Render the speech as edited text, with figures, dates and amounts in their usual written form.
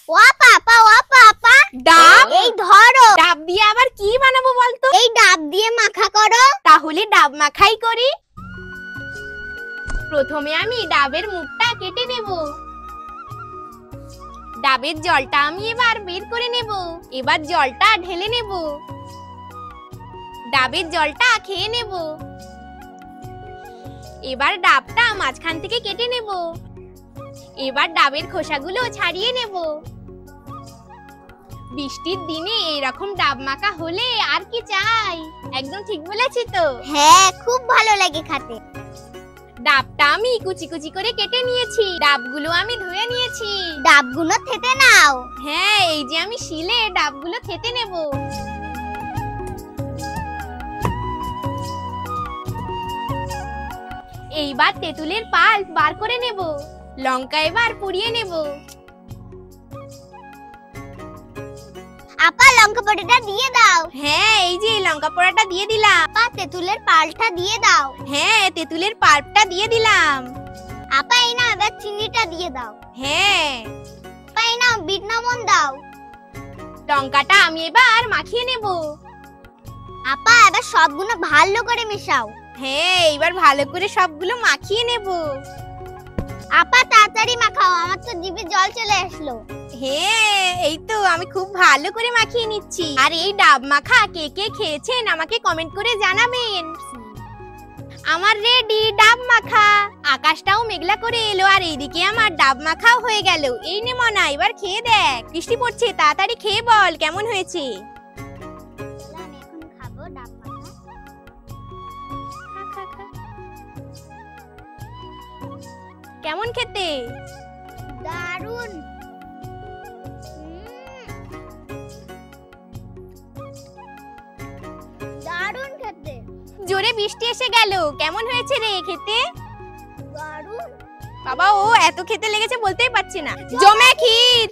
ও পাপা ডাব? এই ধরো। ডাব দিয়ে আবার কি বানাবো বলতো? এই ডাব দিয়ে মাখা করো। তাহলে ডাব মাখাই করি। প্রথমে আমি ডাবের মুখটা কেটে নেব। ডাবের জলটা আমি এবার বের করে নেব। এবার জলটা ঢেলে নেব। ডাবের জলটা খেয়ে নেব। এবার ডাবটা মাঝখান থেকে কেটে নেব। এবার ডাবের খোসাগুলো ছাড়িয়ে নেব। বৃষ্টির দিনে এরকম ডাব মাখা হলে আর কি চাই? একদম ঠিক বলেছি তো? হ্যাঁ, খুব ভালো লাগে খেতে। ডাবটা আমি কুচি কুচি করে কেটে নিয়েছি। ডাবগুলো আমি ধুয়ে নিয়েছি। ডাবগুলো থেতে নাও। হ্যাঁ, এই যে আমি শিলে ডাবগুলো থেতে নেব। এইবার তেঁতুলের পাল্প বার করে নেব। লঙ্কা এবার পুড়িয়ে নেব। আপা লঙ্কা পোড়াটা দিয়ে দাও। হ্যাঁ, এই যে লঙ্কা পোড়াটা দিয়ে দিলাম। আপা তেঁতুলের পাল্পটা দিয়ে দাও। হ্যাঁ, তেঁতুলের পাল্পটা দিয়ে দিলাম। আপা এই নাও, এবার চিনিটা দিয়ে দাও। হ্যাঁ, আপা এই নাও, বিট লবণ দাও। লঙ্কাটা আমি এবার মাখিয়ে নেব। আপা এবার সবগুলো ভালো করে মেশাও। হ্যাঁ, এবার ভালো করে সবগুলো মাখিয়ে নেব। আপা তাড়াতাড়ি মাখাও, আমার তো জিভে জল চলে আসলো। হ্যাঁ, এই তো আমি খুব ভালো করে মাখিয়ে নিচ্ছি। আর এই ডাব মাখা কে কে খেয়েছেন আমাকে কমেন্ট করে জানাবেন। আমার রেডি ডাব মাখা। আকাশটাও মেঘলা করে এলো আর এইদিকে আমার ডাব মাখাও হয়ে গেল। এই নে মনা, এবার খেয়ে দেখ। বৃষ্টি পড়ছে, তাড়াতাড়ি খেয়ে বল কেমন হয়েছে। আমি এখন খাবো ডাব মাখা। খা, খা, খা। কেমন খেতে? দারুন। দারুন খেতে। জোরে বৃষ্টি এসে গেল। কেমন হয়েছে রে খেতে? দারুন। বাবা, ও এত খেতে লেগেছে বলতেই পারছি না। জমে ক্ষীর।